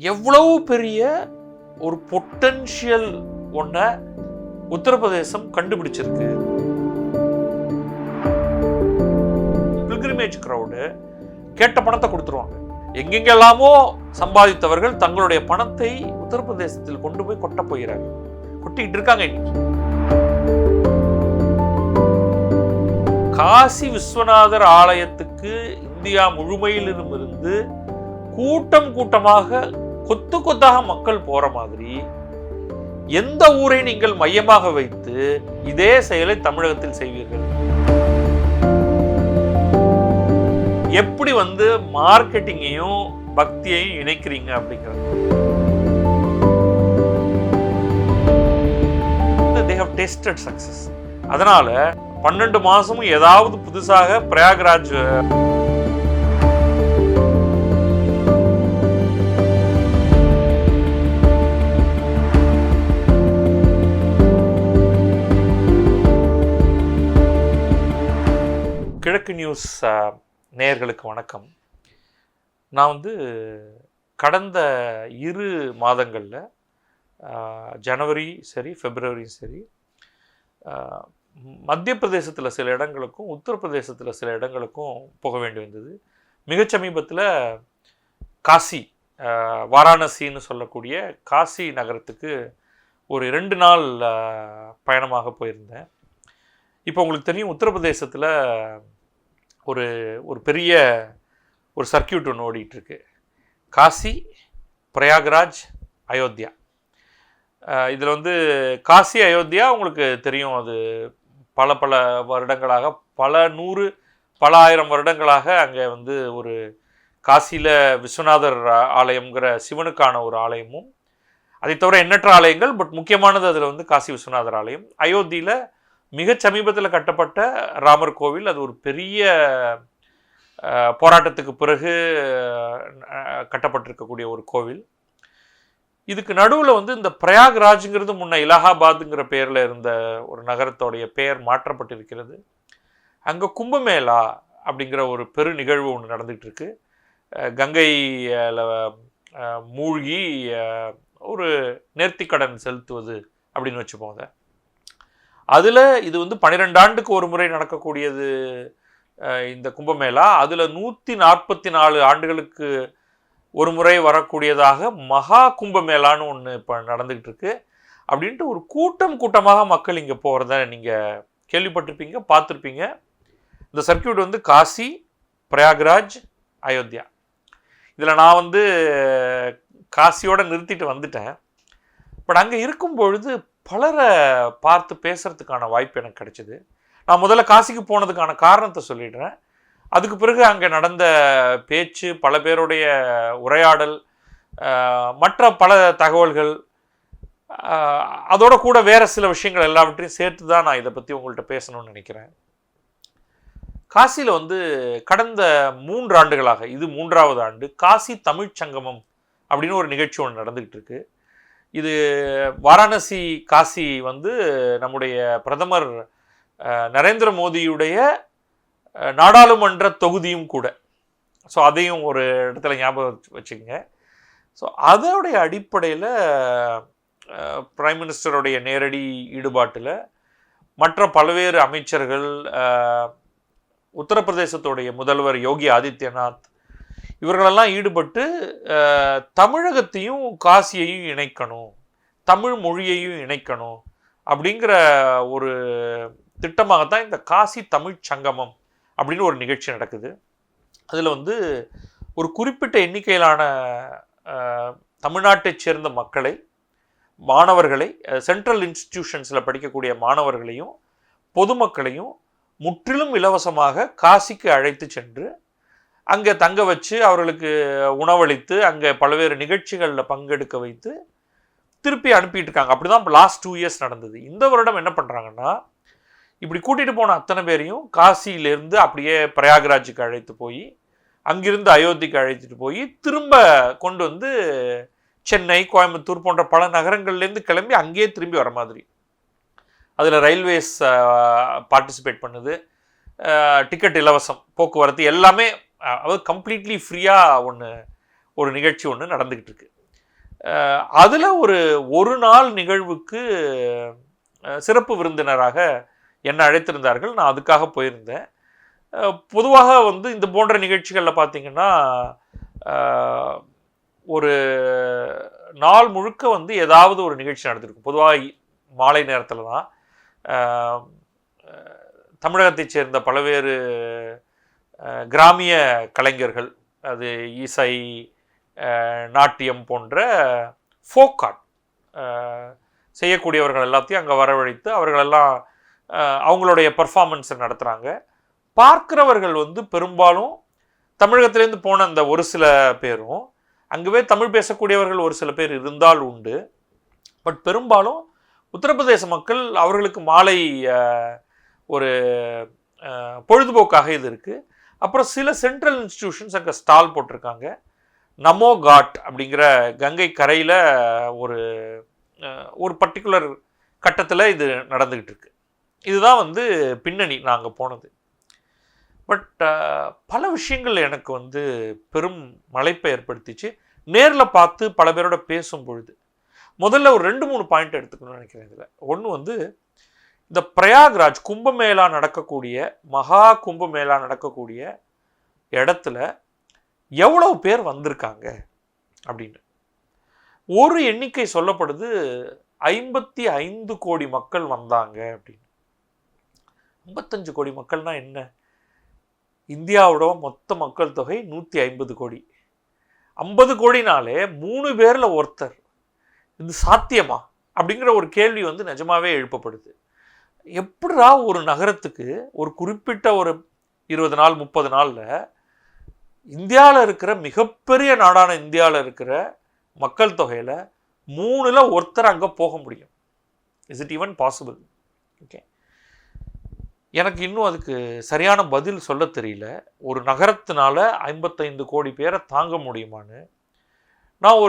எவ்வளவு பெரிய ஒரு பொட்டன்ஷியல் ஒன்றை உத்தரப்பிரதேசம் கண்டுபிடிச்சிருக்கு. பில்கிரிமேஜ் கிரவுடு கேட்ட பணத்தை கொடுத்துருவாங்க. எங்கெங்கெல்லாமோ சம்பாதித்தவர்கள் தங்களுடைய பணத்தை உத்தரப்பிரதேசத்தில் கொண்டு போய் கொட்ட போகிறாங்க, கொட்டிட்டு இருக்காங்க. இன்னைக்கு காசி விஸ்வநாதர் ஆலயத்துக்கு இந்தியா முழுமையிலும் இருந்து கூட்டம் கூட்டமாக கொத்து கொத்தாக மக்கள் போற மாதிரி எந்த ஊரை நீங்கள் மையமாக வைத்து இதே செயலை தமிழகத்தில் செய்வீர்கள்? எப்படி மார்க்கெட்டிங்கையும் பக்தியையும் இணைக்கிறீங்க அப்படிங்கிறது. They have tasted success. அதனால 12 மாசமும் ஏதாவது புதுசாக பிரயாக்ராஜ் கிழக்கு நியூஸ் நேயர்களுக்கு வணக்கம். நான் கடந்த 2 மாதங்களில் ஜனவரி சரி பிப்ரவரியும் சரி மத்திய பிரதேசத்தில் சில இடங்களுக்கும் உத்தரப்பிரதேசத்தில் சில இடங்களுக்கும் போக வேண்டி வந்தது. மிக சமீபத்தில் காசி வாராணசின்னு சொல்லக்கூடிய காசி நகரத்துக்கு ஒரு 2 நாள் பயணமாக போயிருந்தேன். இப்போ உங்களுக்கு தெரியும், உத்தரப்பிரதேசத்தில் ஒரு பெரிய ஒரு சர்க்கியூட் ஒன்று ஓடிட்டுருக்கு. காசி, பிரயாக்ராஜ், அயோத்தியா. இதில் காசி அயோத்தியா உங்களுக்கு தெரியும், அது பல வருடங்களாக, பல 100 பல 1000 வருடங்களாக அங்கே ஒரு காசியில் விஸ்வநாதர் ஆலயம்ங்கிற சிவனுக்கான ஒரு ஆலயமும், அதை தவிர எண்ணற்ற ஆலயங்கள், பட் முக்கியமானது அதில் காசி விஸ்வநாதர் ஆலயம். அயோத்தியில் மிக சமீபத்தில் கட்டப்பட்ட ராமர் கோவில், அது ஒரு பெரிய போராட்டத்துக்கு பிறகு கட்டப்பட்டிருக்கக்கூடிய ஒரு கோவில். இதுக்கு நடுவில் இந்த பிரயாக்ராஜ்ங்கிறது முன்ன இலாஹாபாத்துங்கிற பெயரில் இருந்த ஒரு நகரத்தோடைய பெயர் மாற்றப்பட்டிருக்கிறது. அங்கே கும்பமேளா அப்படிங்கிற ஒரு பெரு நிகழ்வு ஒன்று நடந்துகிட்டு இருக்கு. கங்கையில் மூழ்கி ஒரு நேர்த்திக்கடன் செலுத்துவது அப்படின்னு வச்சுப்போங்க. அதில் இது 12 ஆண்டுக்கு ஒரு முறை நடக்கக்கூடியது இந்த கும்பமேளா. அதில் 144 ஆண்டுகளுக்கு ஒரு முறை வரக்கூடியதாக மகா கும்பமேளான்னு ஒன்று இப்போ நடந்துக்கிட்டு இருக்கு. அப்படின்ட்டு ஒரு கூட்டமாக மக்கள் இங்கே போகிறத நீங்கள் கேள்விப்பட்டிருப்பீங்க, பார்த்துருப்பீங்க. இந்த சர்க்கியூட் காசி, பிரயாக்ராஜ், அயோத்தியா. இதில் நான் காசியோடு நிறுத்திட்டு வந்துட்டேன். பட் அங்கே இருக்கும் பொழுது பலரை பார்த்து பேசுகிறதுக்கான வாய்ப்பு எனக்கு கிடைச்சிது. நான் முதல்ல காசிக்கு போனதுக்கான காரணத்தை சொல்லிடுறேன். அதுக்கு பிறகு அங்கே நடந்த பேச்சு, பல பேருடைய உரையாடல், மற்ற பல தகவல்கள், அதோட கூட வேறு சில விஷயங்கள் எல்லாவற்றையும் சேர்த்து தான் நான் இதை பற்றி உங்கள்கிட்ட பேசணும்னு நினைக்கிறேன். காசியில் கடந்த 3 ஆண்டுகளாக, இது 3வது ஆண்டு, காசி தமிழ் சங்கமம் அப்படின்னு ஒரு நிகழ்ச்சி ஒன்று நடந்துக்கிட்டு இருக்கு. இது வாராணசி காசி நம்முடைய பிரதமர் நரேந்திர மோடியுடைய நாடாளுமன்ற தொகுதியும் கூட. ஸோ அதையும் ஒரு இடத்துல ஞாபகம் வச்சுக்கோங்க. ஸோ அதோடைய அடிப்படையில் பிரைம் மினிஸ்டருடைய நேரடி ஈடுபாட்டில் மற்ற பல்வேறு அமைச்சர்கள், உத்தரப்பிரதேசத்துடைய முதல்வர் யோகி ஆதித்யநாத், இவர்களெல்லாம் ஈடுபட்டு தமிழகத்தையும் காசியையும் இணைக்கணும், தமிழ் மொழியையும் இணைக்கணும் அப்படிங்கிற ஒரு திட்டமாகத்தான் இந்த காசி தமிழ் சங்கமம் அப்படின்னு ஒரு நிகழ்ச்சி நடக்குது. அதில் ஒரு குறிப்பிட்ட எண்ணிக்கையிலான தமிழ்நாட்டைச் சேர்ந்த மக்களை, மாணவர்களை, சென்ட்ரல் இன்ஸ்டிடியூஷன்ஸில் படிக்கக்கூடிய மாணவர்களையும் பொதுமக்களையும் முற்றிலும் இலவசமாக காசிக்கு அழைத்து சென்று அங்கே தங்க வச்சு அவர்களுக்கு உணவளித்து அங்கே பல்வேறு நிகழ்ச்சிகளில் பங்கெடுக்க வைத்து திருப்பி அனுப்பிட்டு இருக்காங்க. அப்படி தான் லாஸ்ட் 2 இயர்ஸ் நடந்தது. இந்த வருடம் என்ன பண்ணுறாங்கன்னா, இப்படி கூட்டிகிட்டு போன அத்தனை பேரையும் காசியிலேருந்து அப்படியே பிரயாக்ராஜுக்கு அழைத்து போய், அங்கிருந்து அயோத்திக்கு அழைத்துட்டு போய் திரும்ப கொண்டு சென்னை, கோயம்புத்தூர் போன்ற பல நகரங்கள்லேருந்து கிளம்பி அங்கேயே திரும்பி வர மாதிரி. அதில் ரயில்வேஸ் பார்ட்டிசிபேட் பண்ணுது, டிக்கெட் இலவசம், போக்குவரத்து எல்லாமே கம்ப்ளீட்லி ஃப்ரீயாக ஒரு நிகழ்ச்சி ஒன்று நடந்துக்கிட்டு இருக்கு. அதில் ஒரு நாள் நிகழ்வுக்கு சிறப்பு விருந்தினராக என்னை அழைத்திருந்தார்கள். நான் அதுக்காக போயிருந்தேன். பொதுவாக வந்து இந்த போன்ற நிகழ்ச்சிகளில் பார்த்தீங்கன்னா ஒரு நாள் முழுக்க வந்து ஏதாவது ஒரு நிகழ்ச்சி நடந்திருக்கும். பொதுவாக மாலை நேரத்தில் தான் தமிழகத்தைச் சேர்ந்த பல்வேறு கிராமிய கலைஞர்கள், அது இசை, நாட்டியம் போன்ற ஃபோக் ஆர்ட் செய்யக்கூடியவர்கள் எல்லாத்தையும் அங்கே வரவழைத்து அவர்களெல்லாம் அவங்களுடைய பர்ஃபார்மன்ஸை நடத்துகிறாங்க. பார்க்கிறவர்கள் வந்து பெரும்பாலும் தமிழகத்திலேருந்து போன அந்த ஒரு சில பேரும், அங்கவே தமிழ் பேசக்கூடியவர்கள் ஒரு சில பேர் இருந்தால் உண்டு. பட் பெரும்பாலும் உத்தரப்பிரதேச மக்கள், அவர்களுக்கு மாலை ஒரு பொழுதுபோக்காக இது இருக்குது. அப்புறம் சில சென்ட்ரல் இன்ஸ்டிடியூஷன்ஸ் அங்கே ஸ்டால் போட்டிருக்காங்க. நமோ காட் அப்படிங்கிற கங்கை கரையில் ஒரு பர்டிகுலர் கட்டத்தில் இது நடந்துக்கிட்டு இருக்கு. இதுதான் வந்து பின்னணி நாங்கள் போனது. பட் பல விஷயங்கள் எனக்கு வந்து பெரும் மலைப்பை ஏற்படுத்திச்சு. நேரில் பார்த்து பல பேரோட பேசும் பொழுது முதல்ல ஒரு 2-3 பாயிண்ட் எடுத்துக்கணும்னு நினைக்கிறேன். இதில் ஒன்று வந்து இந்த பிரயாக்ராஜ் கும்பமேளா நடக்கக்கூடிய, மகா கும்பமேளா நடக்கக்கூடிய இடத்துல எவ்வளவு பேர் வந்திருக்காங்க அப்படின்னு ஒரு எண்ணிக்கை சொல்லப்படுது. 55 கோடி மக்கள் வந்தாங்க அப்படின்னு. 55 கோடி மக்கள்னா என்ன? இந்தியாவோட மொத்த மக்கள் தொகை 150 கோடி. 50 கோடினாலே 3 பேர்ல ஒருத்தர். இது சாத்தியமா அப்படிங்கிற ஒரு கேள்வி வந்து நிஜமாவே எழுப்பப்படுது. எப்படிடா ஒரு நகரத்துக்கு ஒரு குறிப்பிட்ட ஒரு 20 நாள் 30 நாளில் இந்தியாவில் இருக்கிற மிகப்பெரிய நாடான இந்தியாவில் இருக்கிற மக்கள் தொகையில் 3ல் ஒருத்தர் அங்கே போக முடியும்? Is it even possible? Okay, எனக்கு இன்னும் அதுக்கு சரியான பதில் சொல்ல தெரியல. ஒரு நகரத்தினால 55 கோடி பேரை தாங்க முடியுமான்னு நான்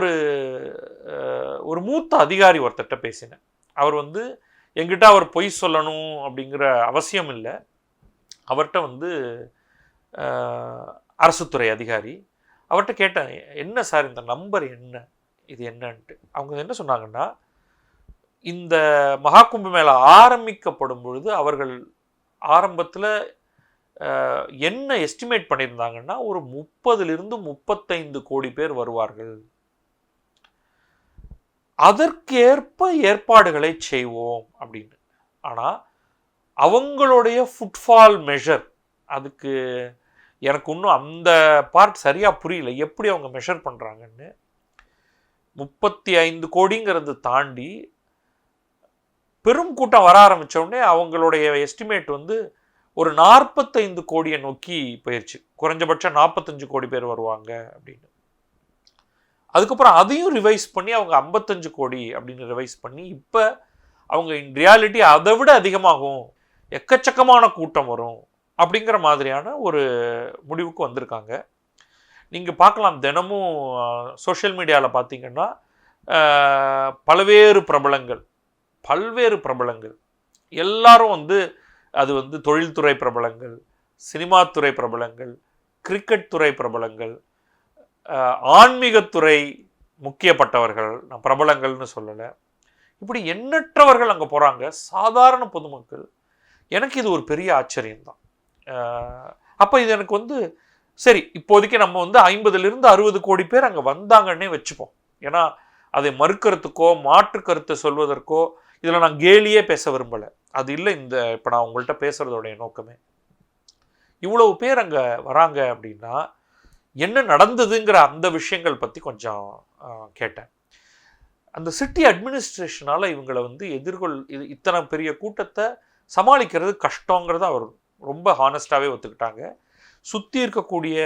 ஒரு மூத்த அதிகாரி ஒருத்தர்கிட்ட பேசினேன். அவர் வந்து என்கிட்ட அவர் பொய் சொல்லணும் அப்படிங்கிற அவசியம் இல்லை. அவர்கிட்ட வந்து அரசுத்துறை அதிகாரி. அவர்கிட்ட கேட்டேன், என்ன சார் இந்த நம்பர் என்ன, இது என்னன்ட்டு. அவங்க என்ன சொன்னாங்கன்னா, இந்த மகா கும்பமேளா ஆரம்பிக்கப்படும் பொழுது அவர்கள் ஆரம்பத்தில் என்ன எஸ்டிமேட் பண்ணியிருந்தாங்கன்னா ஒரு 30லிருந்து 35 கோடி பேர் வருவார்கள், அதற்கேற்ப ஏற்பாடுகளை செய்வோம் அப்படின்னு. ஆனால் அவங்களுடைய ஃபுட்ஃபால் மெஷர், அதுக்கு எனக்கு இன்னும் அந்த பார்ட் சரியாக புரியல, எப்படி அவங்க மெஷர் பண்ணுறாங்கன்னு. 35 கோடிங்கிறது தாண்டி பெரும் கூட்டம் வர ஆரம்பித்தோடனே அவங்களுடைய எஸ்டிமேட் வந்து ஒரு 45 கோடியை நோக்கி போயிடுச்சு. குறைஞ்சபட்சம் 45 கோடி பேர் வருவாங்க அப்படின்னு. அதுக்கப்புறம் அதையும் ரிவைஸ் பண்ணி அவங்க 55 கோடி அப்படின்னு ரிவைஸ் பண்ணி இப்போ அவங்க இன் ரியாலிட்டி அதை விட அதிகமாகும், எக்கச்சக்கமான கூட்டம் வரும் அப்படிங்கிற மாதிரியான ஒரு முடிவுக்கு வந்திருக்காங்க. நீங்கள் பார்க்கலாம், தினமும் சோஷியல் மீடியாவில் பார்த்தீங்கன்னா பல்வேறு பிரபலங்கள் எல்லாரும் வந்து, அது வந்து தொழில்துறை பிரபலங்கள், சினிமாத்துறை பிரபலங்கள், கிரிக்கெட் துறை பிரபலங்கள், ஆன்மீகத்துறை முக்கியப்பட்டவர்கள், நான் பிரபலங்கள்னு சொல்லலை, இப்படி எண்ணற்றவர்கள் அங்கே போகிறாங்க. சாதாரண பொதுமக்கள். எனக்கு இது ஒரு பெரிய ஆச்சரியம்தான். அப்போ இது எனக்கு வந்து சரி, இப்போதைக்கு நம்ம வந்து 50லிருந்து 60 கோடி பேர் அங்கே வந்தாங்கன்னே வச்சுப்போம். ஏன்னா அதை மறுக்கிறதுக்கோ மாற்று கருத்தை சொல்வதற்கோ இதில் நான் கேலியே பேச விரும்பலை. அது இல்லை இந்த இப்போ நான் உங்கள்கிட்ட பேசுகிறதோடைய நோக்கமே. இவ்வளவு பேர் அங்கே வராங்க அப்படின்னா என்ன நடந்ததுங்கிற அந்த விஷயங்கள் பற்றி கொஞ்சம் கேட்டேன். அந்த சிட்டி அட்மினிஸ்ட்ரேஷனால் இவங்களை வந்து இத்தனை பெரிய கூட்டத்தை சமாளிக்கிறது கஷ்டங்கிறத அவர் ரொம்ப ஹானஸ்டாகவே ஒத்துக்கிட்டாங்க. சுற்றி இருக்கக்கூடிய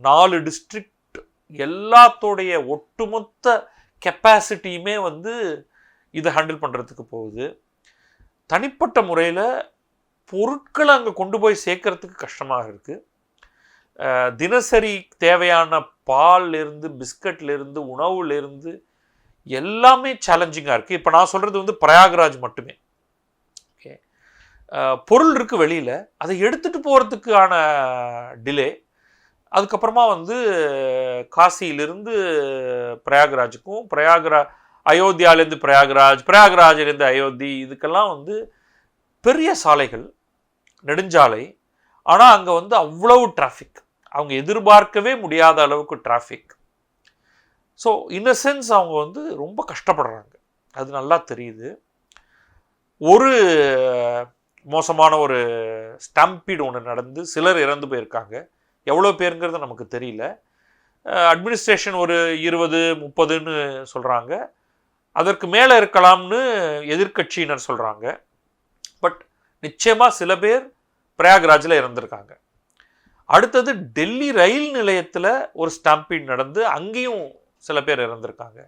4 டிஸ்ட்ரிக்ட் எல்லாத்தோடைய ஒட்டுமொத்த கெப்பாசிட்டியுமே வந்து இதை ஹேண்டில் பண்ணுறதுக்கு போகுது. தனிப்பட்ட முறையில் பொருட்களை அங்கே கொண்டு போய் சேர்க்கறதுக்கு கஷ்டமாக இருக்குது. தினசரி தேவையான பால்லேருந்து பிஸ்கட்லேருந்து உணவுலேருந்து எல்லாமே சேலஞ்சிங்காக இருக்குது. இப்போ நான் சொல்கிறது வந்து பிரயாக்ராஜ் மட்டுமே. ஓகே, பொருள் இருக்குது வெளியில், அதை எடுத்துகிட்டு போகிறதுக்கான டிலே, அதுக்கப்புறமா வந்து காசியிலிருந்து பிரயாக்ராஜுக்கும், அயோத்தியாவிலேருந்து பிரயாக்ராஜ், பிரயாக்ராஜிலேருந்து அயோத்தி, இதுக்கெல்லாம் வந்து பெரிய சாலைகள், நெடுஞ்சாலை. ஆனால் அங்கே வந்து அவ்வளவு டிராஃபிக், அவங்க எதிர்பார்க்கவே முடியாத அளவுக்கு traffic. So in a sense அவங்க வந்து ரொம்ப கஷ்டப்படுறாங்க, அது நல்லா தெரியுது. ஒரு மோசமான ஒரு ஸ்டாம்பீடு ஒன்று நடந்து சிலர் இறந்து போயிருக்காங்க. எவ்வளோ பேருங்கிறது நமக்கு தெரியல. அட்மினிஸ்ட்ரேஷன் ஒரு 20-30ன்னு சொல்கிறாங்க. அதற்கு மேலே இருக்கலாம்னு எதிர்கட்சியினர் சொல்கிறாங்க. பட் நிச்சயமாக சில பேர் பிரயாக்ராஜில் இறந்துருக்காங்க. அடுத்தது டெல்லி ரயில் நிலையத்தில் ஒரு ஸ்டாம்பீட் நடந்து அங்கேயும் சில பேர் இறந்துருக்காங்க.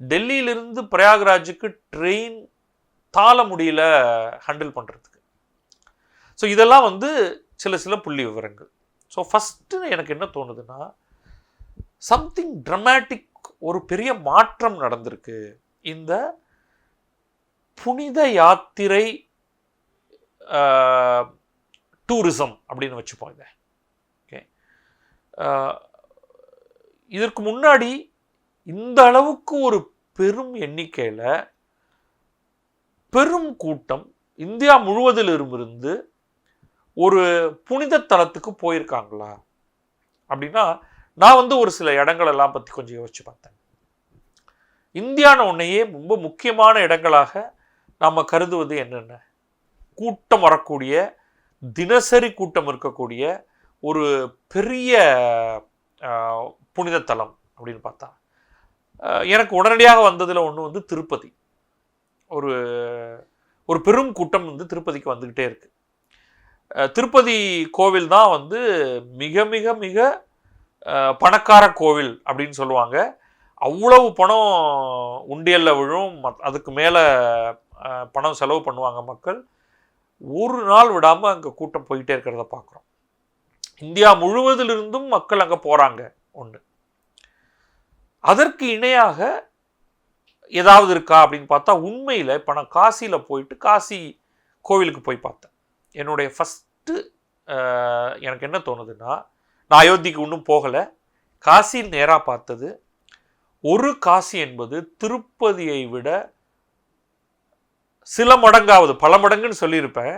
டெல்லியிலிருந்து பிரயாக்ராஜுக்கு ட்ரெயின் தாள முடியல ஹேண்டில் பண்ணுறதுக்கு. ஸோ இதெல்லாம் வந்து சில புள்ளி விவரங்கள். ஸோ ஃபஸ்ட்டு எனக்கு என்ன தோணுதுன்னா, சம்திங் ட்ரமேட்டிக், ஒரு பெரிய மாற்றம் நடந்திருக்கு இந்த புனித யாத்திரை டூரிசம் அப்படின்னு வச்சுப்போம் இதை. ஓகே, இதற்கு முன்னாடி இந்த அளவுக்கு ஒரு பெரும் எண்ணிக்கையில் பெரும் கூட்டம் இந்தியா முழுவதில் இருந்து ஒரு புனித தலத்துக்கு போயிருக்காங்களா அப்படின்னா, நான் வந்து ஒரு சில இடங்களெல்லாம் பற்றி கொஞ்சம் யோசிச்சு பார்த்தேன். இந்தியான ஒன்றையே ரொம்ப முக்கியமான இடங்களாக நாம் கருதுவது என்னென்ன, கூட்டம் வரக்கூடிய, தினசரி கூட்டம் இருக்கக்கூடிய ஒரு பெரிய புனித தலம் அப்படின்னு பார்த்தா, எனக்கு உடனடியாக வந்ததில் ஒன்று வந்து திருப்பதி. ஒரு பெரும் கூட்டம் வந்து திருப்பதிக்கு வந்துக்கிட்டே இருக்கு. திருப்பதி கோவில் தான் வந்து மிக மிக மிக பணக்கார கோவில் அப்படின்னு சொல்லுவாங்க. அவ்வளவு பணம் உண்டியலில் விழும், அதுக்கு மேலே பணம் செலவு பண்ணுவாங்க மக்கள். ஒரு நாள் விடாமல் அங்கே கூட்டம் போயிட்டே இருக்கிறத பார்க்குறோம். இந்தியா முழுவதிலிருந்தும் மக்கள் அங்கே போகிறாங்க. ஒன்று, அதற்கு இணையாக ஏதாவது இருக்கா அப்படின்னு பார்த்தா, உண்மையில் இப்போ நான் காசியில் போயிட்டு காசி கோவிலுக்கு போய் பார்த்தேன். என்னுடைய ஃபஸ்ட்டு எனக்கு என்ன தோணுதுன்னா, நான் அயோத்திக்கு இன்னும் போகலை, காசியில் நேராக பார்த்தது, ஒரு காசி என்பது திருப்பதியை விட சில மடங்காவது, பல மடங்குன்னு சொல்லியிருப்பேன்,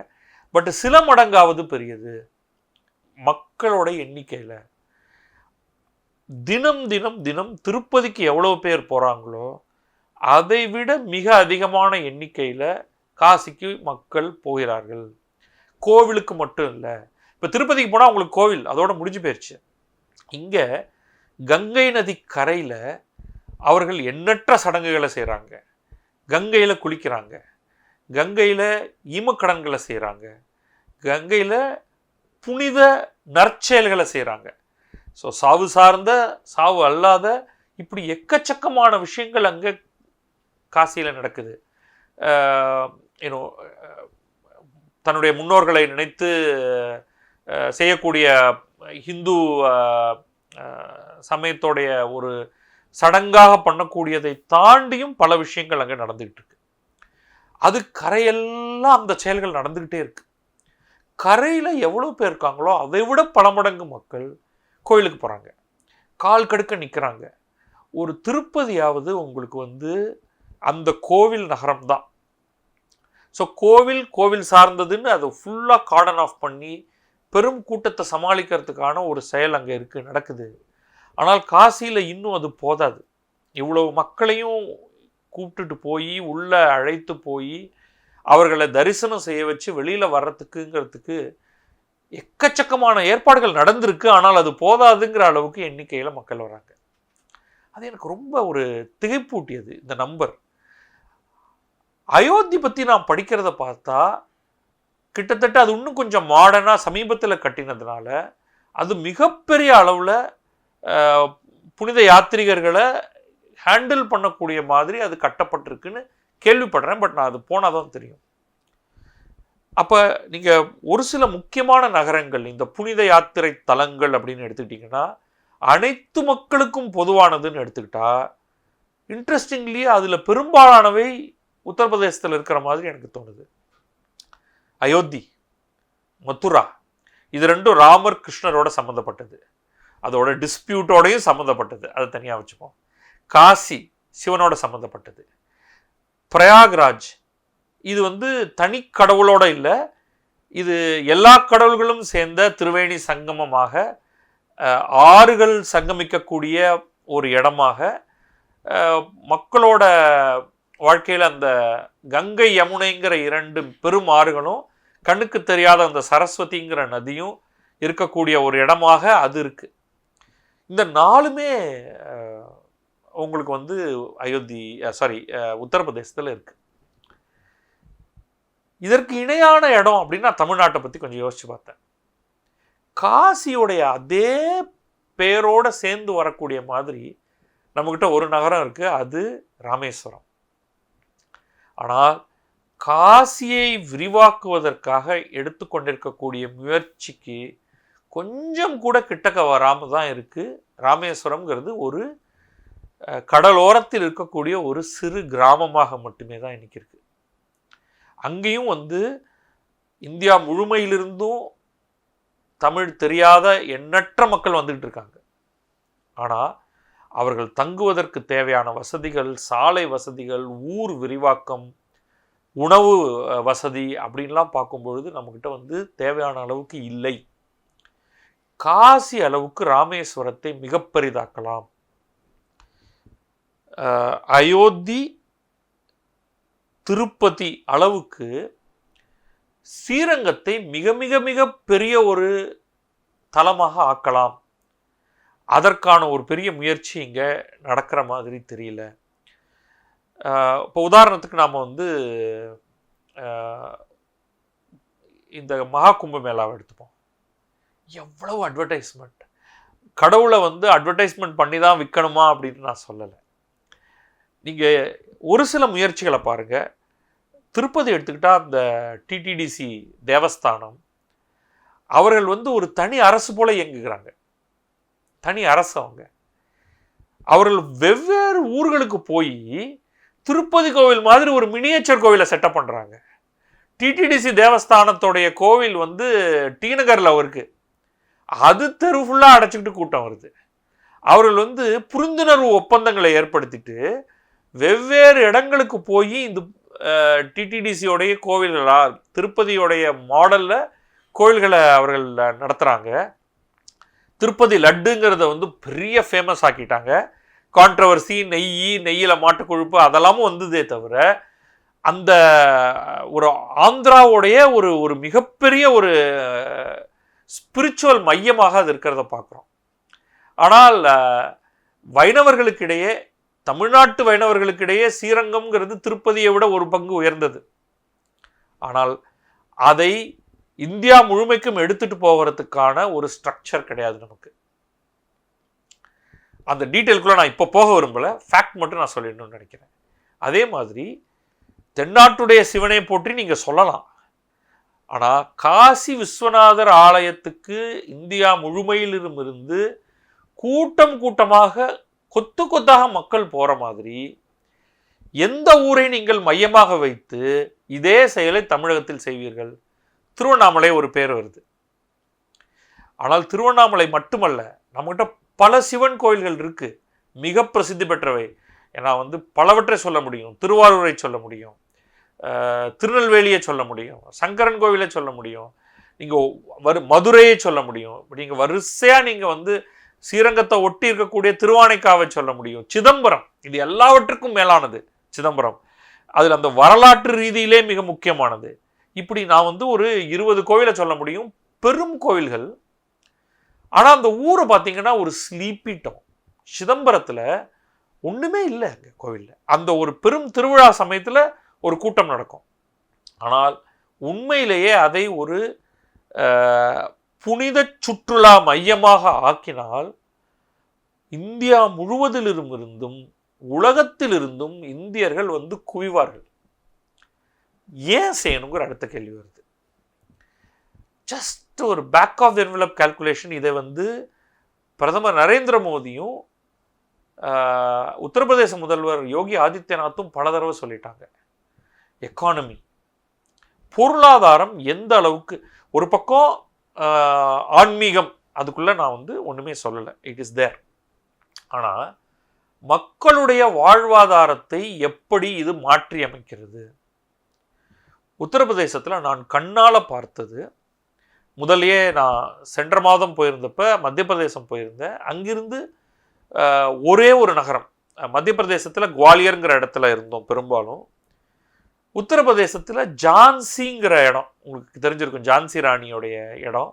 பட் சில மடங்காவது பெரியது மக்களோட எண்ணிக்கையில். தினம் தினம் தினம் திருப்பதிக்கு எவ்வளோ பேர் போகிறாங்களோ அதை விட மிக அதிகமான எண்ணிக்கையில் காசிக்கு மக்கள் போகிறார்கள். கோவிலுக்கு மட்டும் இல்லை, இப்போ திருப்பதிக்கு போனால் உங்களுக்கு கோவில் அதோட முடிஞ்சு போயிடுச்சு. இங்கே கங்கை நதி கரையில் அவர்கள் எண்ணற்ற சடங்குகளை செய்கிறாங்க, கங்கையில் குளிக்கிறாங்க, கங்கையில் ஈமக்கடன்களை செய்கிறாங்க, கங்கையில் புனித நற்செயல்களை செய்கிறாங்க. ஸோ சாவு சார்ந்த, சாவு அல்லாத, இப்படி எக்கச்சக்கமான விஷயங்கள் அங்கே காசியில் நடக்குது. ஏன்னோ தன்னுடைய முன்னோர்களை நினைத்து செய்யக்கூடிய ஹிந்து சமயத்தோடைய ஒரு சடங்காக பண்ணக்கூடியதை தாண்டியும் பல விஷயங்கள் அங்கே நடந்துகிட்டு இருக்கு. அது கரையெல்லாம் அந்த செயல்கள் நடந்துக்கிட்டே இருக்கு. கரையில் எவ்வளோ பேர் இருக்காங்களோ அதை விட பல மடங்கு மக்கள் கோயிலுக்கு போகிறாங்க, கால் கடுக்க நிற்கிறாங்க. ஒரு திருப்பதியாவது உங்களுக்கு வந்து அந்த கோவில் நகரம் தான். ஸோ கோவில் சார்ந்ததுன்னு அதை ஃபுல்லாக கார்டன் ஆஃப் பண்ணி பெரும் கூட்டத்தை சமாளிக்கிறதுக்கான ஒரு செயல் அங்கே இருக்குது, நடக்குது. ஆனால் காசியில் இன்னும் அது போதாது. இவ்வளவு மக்களையும் கூப்பிட்டுட்டு போய் உள்ளே அழைத்து போய் அவர்களை தரிசனம் செய்ய வச்சு வெளியில் வர்றதுக்குங்கிறதுக்கு எக்கச்சக்கமான ஏற்பாடுகள் நடந்திருக்கு. ஆனால் அது போதாதுங்கிற அளவுக்கு எண்ணிக்கையில் மக்கள் வராங்க. அது எனக்கு ரொம்ப ஒரு திகைப்பூட்டியது இந்த நம்பர். அயோத்தி பற்றி நான் படிக்கிறத பார்த்தா கிட்டத்தட்ட அது இன்னும் கொஞ்சம் மாடர்னாக சமீபத்தில் கட்டினதுனால அது மிகப்பெரிய அளவில் புனித யாத்திரிகர்களை ஹேண்டில் பண்ணக்கூடிய மாதிரி அது கட்டப்பட்டிருக்குன்னு கேள்விப்படுறேன். பட் நான் அது போனால் தான் தெரியும். அப்போ நீங்கள் ஒரு சில முக்கியமான நகரங்கள், இந்த புனித யாத்திரை தலங்கள் அப்படின்னு எடுத்துக்கிட்டிங்கன்னா அனைத்து மக்களுக்கும் பொதுவானதுன்னு எடுத்துக்கிட்டா, இன்ட்ரெஸ்டிங்லி அதில் பெரும்பாலானவை உத்தரப்பிரதேசத்தில் இருக்கிற மாதிரி எனக்கு தோணுது. அயோத்தி, மதுரா, இது ரெண்டும் ராமர் கிருஷ்ணரோட சம்மந்தப்பட்டது. அதோட டிஸ்பியூட்டோடையும் சம்மந்தப்பட்டது, அதை தனியாக வச்சுப்போம். காசி சிவனோட சம்மந்தப்பட்டது. பிரயாக்ராஜ் இது வந்து தனி கடவுளோட இல்லை, இது எல்லா கடவுள்களும் சேர்ந்த திரிவேணி சங்கமமாக, ஆறுகள் சங்கமிக்கக்கூடிய ஒரு இடமாக, மக்களோட வாழ்க்கையில் அந்த கங்கை யமுனைங்கிற 2 பெரும் ஆறுகளும் கண்ணுக்கு தெரியாத அந்த சரஸ்வதிங்கிற நதியும் இருக்கக்கூடிய ஒரு இடமாக அது இருக்கு. இந்த 4மே உங்களுக்கு வந்து உத்தரப்பிரதேசத்தில் இருக்கு. இதற்கு இணையான இடம் அப்படின்னு நான் தமிழ்நாட்டை பற்றி கொஞ்சம் யோசிச்சு பார்த்தேன். காசியோடைய அதே பேரோட சேர்ந்து வரக்கூடிய மாதிரி நம்மகிட்ட ஒரு நகரம் இருக்கு, அது ராமேஸ்வரம். ஆனால் காசியை விரிவாக்குவதற்காக எடுத்துக்கொண்டிருக்கக்கூடிய முயற்சிக்கு கொஞ்சம் கூட கிட்டக்க வராம தான் இருக்கு. ராமேஸ்வரம்ங்கிறது ஒரு கடலோரத்தில் இருக்கக்கூடிய ஒரு சிறு கிராமமாக மட்டுமே தான் இன்னைக்கு இருக்கு. அங்கேயும் வந்து இந்தியா முழுமையிலிருந்தும் தமிழ் தெரியாத எண்ணற்ற மக்கள் வந்துகிட்டு இருக்காங்க. ஆனால் அவர்கள் தங்குவதற்கு தேவையான வசதிகள், சாலை வசதிகள், ஊர் விரிவாக்கம், உணவு வசதி அப்படின்லாம் பார்க்கும்பொழுது நம்மக்கிட்ட வந்து தேவையான அளவுக்கு இல்லை. காசி அளவுக்கு ராமேஸ்வரத்தை மிக பெரிதாக்கலாம். அயோத்தி, திருப்பதி அளவுக்கு ஸ்ரீரங்கத்தை மிக மிக மிக பெரிய ஒரு தலமாக ஆக்கலாம். அதற்கான ஒரு பெரிய முயற்சி இங்கே நடக்கிற மாதிரி தெரியல. இப்போ உதாரணத்துக்கு நாம் வந்து இந்த மகா கும்பமேளாவை எடுத்துப்போம். எவ்வளவு அட்வர்டைஸ்மெண்ட்! கடவுளை வந்து அட்வர்டைஸ்மெண்ட் பண்ணி தான் விற்கணுமா அப்படின்னு நான் சொல்லலை. நீங்கள் ஒரு சில முயற்சிகளை பாருங்கள். திருப்பதி எடுத்துக்கிட்டால் அந்த டிடிடிசி தேவஸ்தானம் அவர்கள் வந்து ஒரு தனி அரசு போல இயங்குகிறாங்க. தனி அரசு அவர்கள் வெவ்வேறு ஊர்களுக்கு போய் திருப்பதி கோவில் மாதிரி ஒரு மினியேச்சர் கோவிலை செட்டப் பண்ணுறாங்க. டிடிடிசி தேவஸ்தானத்தோடைய கோவில் வந்து டி நகரில் இருக்கு, அது தெரு ஃபுல்லாக அடைச்சிக்கிட்டு கூட்டம் வருது. அவர்கள் வந்து புரிந்துணர்வு ஒப்பந்தங்களை ஏற்படுத்திட்டு வெவ்வேறு இடங்களுக்கு போய் இந்த டிடிடிசியோடைய கோவில்களா திருப்பதியோடைய மாடலில் கோவில்களை அவர்கள் நடத்துகிறாங்க. திருப்பதி லட்டுங்கிறத வந்து பெரிய ஃபேமஸ் ஆக்கிட்டாங்க. கான்ட்ரவர்சி, நெய்யில் மாட்டுக்கொழுப்பு அதெல்லாமும் வந்ததே தவிர அந்த ஒரு ஆந்திராவுடைய ஒரு மிகப்பெரிய ஒரு ஸ்பிரிச்சுவல் மையமாக அது இருக்கிறத பார்க்குறோம். ஆனால் வைணவர்களுக்கிடையே, தமிழ்நாட்டு வைணவர்களுக்கிடையே ஸ்ரீரங்கம்ங்கிறது திருப்பதியை விட ஒரு பங்கு உயர்ந்தது. ஆனால் அதை இந்தியா முழுமைக்கும் எடுத்துட்டு போகிறதுக்கான ஒரு ஸ்ட்ரக்சர் கிடையாது நமக்கு. அந்த டீட்டெயிலுக்குள்ள நான் இப்போ போக விரும்பல, ஃபேக்ட் மட்டும் நான் சொல்லிடணும்னு நினைக்கிறேன். அதே மாதிரி தென்னாட்டுடைய சிவனை போற்றி நீங்க சொல்லலாம். ஆனால் காசி விஸ்வநாதர் ஆலயத்துக்கு இந்தியா முழுமையிலும் இருந்து கூட்டம் கூட்டமாக கொத்து கொத்தாக மக்கள் போற மாதிரி எந்த ஊரை நீங்கள் மையமாக வைத்து இதே செயலை தமிழகத்தில் செய்வீர்கள்? திருவண்ணாமலை ஒரு பேர் வருது. ஆனால் திருவண்ணாமலை மட்டுமல்ல, நம்மகிட்ட பல சிவன் கோயில்கள் இருக்கு, மிக பிரசித்தி பெற்றவை. ஏன்னா வந்து பலவற்றை சொல்ல முடியும். திருவாரூரை சொல்ல முடியும், திருநெல்வேலியை சொல்ல முடியும், சங்கரன் கோவிலை சொல்ல முடியும், நீங்கள் மதுரையை சொல்ல முடியும். நீங்கள் வரிசையாக நீங்கள் வந்து ஸ்ரீரங்கத்தை ஒட்டி இருக்கக்கூடிய திருவானைக்காவை சொல்ல முடியும், சிதம்பரம். இது எல்லாவற்றுக்கும் மேலானது சிதம்பரம். அதில் அந்த வரலாற்று ரீதியிலே மிக முக்கியமானது. இப்படி நான் வந்து ஒரு 20 கோவிலை சொல்ல முடியும், பெரும் கோவில்கள். ஆனால் அந்த ஊரை பார்த்தீங்கன்னா ஒரு ஸ்லீப்பி டவுன். சிதம்பரத்தில் ஒன்றுமே இல்லை அங்கே கோவிலில். அந்த ஒரு பெரும் திருவிழா சமயத்தில் ஒரு கூட்டம் நடக்கும். ஆனால் உண்மையிலேயே அதை ஒரு புனித சுற்றுலா மையமாக ஆக்கினால் இந்தியா முழுவதிலிருந்தும் உலகத்திலிருந்தும் இந்தியர்கள் வந்து குவிவார்கள். ஏன் செய்யணுங்கிற அடுத்த கேள்வி வருது. ஜஸ்ட் ஒரு back of the envelope calculation. இதை வந்து பிரதமர் நரேந்திர மோடியும் உத்தரப்பிரதேச முதல்வர் யோகி ஆதித்யநாத்தும் பல தடவை சொல்லிட்டாங்க. எக்கானமி, பொருளாதாரம் எந்த அளவுக்கு, ஒரு பக்கம் ஆன்மீகம் அதுக்குள்ளே நான் வந்து ஒன்றுமே சொல்லலை, இட் இஸ் தேர். ஆனால் மக்களுடைய வாழ்வாதாரத்தை எப்படி இது மாற்றி அமைக்கிறது? உத்தரப்பிரதேசத்தில் நான் கண்ணால் பார்த்தது, முதலையே நான் சென்ற மாதம் போயிருந்தப்ப மத்திய பிரதேசம் போயிருந்தேன். அங்கிருந்து ஒரே ஒரு நகரம், மத்திய பிரதேசத்தில் குவாலியருங்கிற இடத்துல இருந்தோம் பெரும்பாலும். உத்தரப்பிரதேசத்தில் ஜான்சிங்கிற இடம் உங்களுக்கு தெரிஞ்சிருக்கும், ஜான்சி ராணியோடைய இடம்.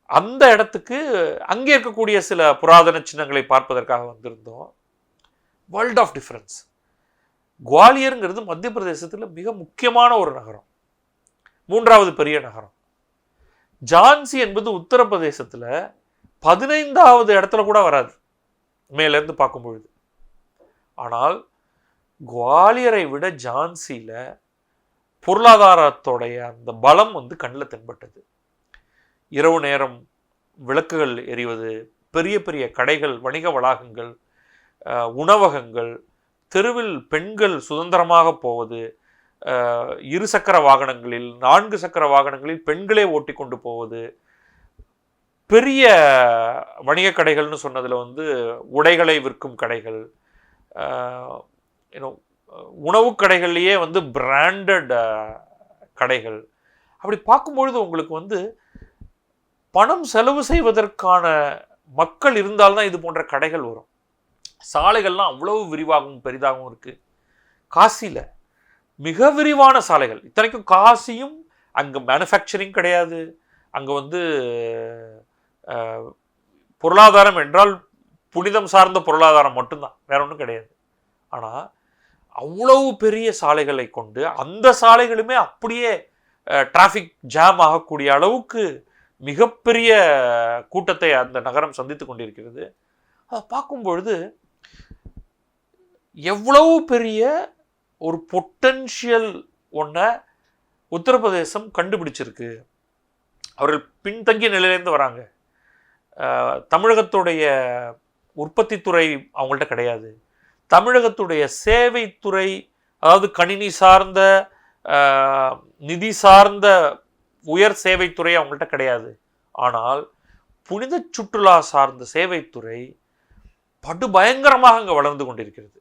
அந்த இடத்துக்கு அங்கே இருக்கக்கூடிய சில புராதன சின்னங்களை பார்ப்பதற்காக வந்திருந்தோம். World of difference. குவாலியருங்கிறது மத்திய பிரதேசத்தில் மிக முக்கியமான ஒரு நகரம், 3வது பெரிய நகரம். ஜான்சி என்பது உத்தரப்பிரதேசத்தில் 15வது இடத்துல கூட வராது மேலேருந்து பார்க்கும் பொழுது. ஆனால் குவாலியரை விட ஜான்சியில் பொருளாதாரத்தோடைய அந்த பலம் வந்து கண்ணில் தென்பட்டது. இரவு நேரம் விளக்குகள் எரிவது, பெரிய பெரிய கடைகள், வணிக வளாகங்கள், உணவகங்கள், தெருவில் பெண்கள் சுதந்திரமாக போவது, 2 சக்கர வாகனங்களில் 4 சக்கர வாகனங்களில் பெண்களே ஓட்டி கொண்டு போவது, பெரிய வணிக கடைகள்னு சொன்னதில் வந்து உடைகளை விற்கும் கடைகள், உணவு கடைகள்லேயே வந்து பிராண்டட் கடைகள். அப்படி பார்க்கும்பொழுது உங்களுக்கு வந்து பணம் செலவு செய்வதற்கான மக்கள் இருந்தால்தான் இது போன்ற கடைகள் வரும். சாலைகள்லாம் அவ்வளவு விரிவாகவும் பெரிதாகவும் இருக்குது. காசியில் மிக விரிவான சாலைகள். இத்தனைக்கும் காசியும் அங்கே மேனுஃபேக்சரிங் கிடையாது. அங்கே வந்து பொருளாதாரம் என்றால் புனிதம் சார்ந்த பொருளாதாரம் மட்டும்தான், வேற ஒன்றும் கிடையாது. ஆனால் அவ்வளவு பெரிய சாலைகளை கொண்டு அந்த சாலைகளுமே அப்படியே டிராஃபிக் ஜாம் ஆகக்கூடிய அளவுக்கு மிகப்பெரிய கூட்டத்தை அந்த நகரம் சந்தித்து கொண்டிருக்கிறது. அதை பார்க்கும் பொழுது எவ்வளவு பெரிய ஒரு பொட்டன்ஷியல் ஒன்றை உத்தரப்பிரதேசம் கண்டுபிடிச்சிருக்கு. அவர்கள் பின்தங்கிய நிலையிலேருந்து வராங்க. தமிழகத்துடைய உற்பத்தி துறை அவங்கள்ட்ட கிடையாது. தமிழகத்துடைய சேவைத்துறை, அதாவது கணினி சார்ந்த நிதி சார்ந்த உயர் சேவைத்துறை அவங்கள்ட்ட கிடையாது. ஆனால் புனித சுற்றுலா சார்ந்த சேவைத்துறை படுபயங்கரமாக அங்கே வளர்ந்து கொண்டிருக்கிறது.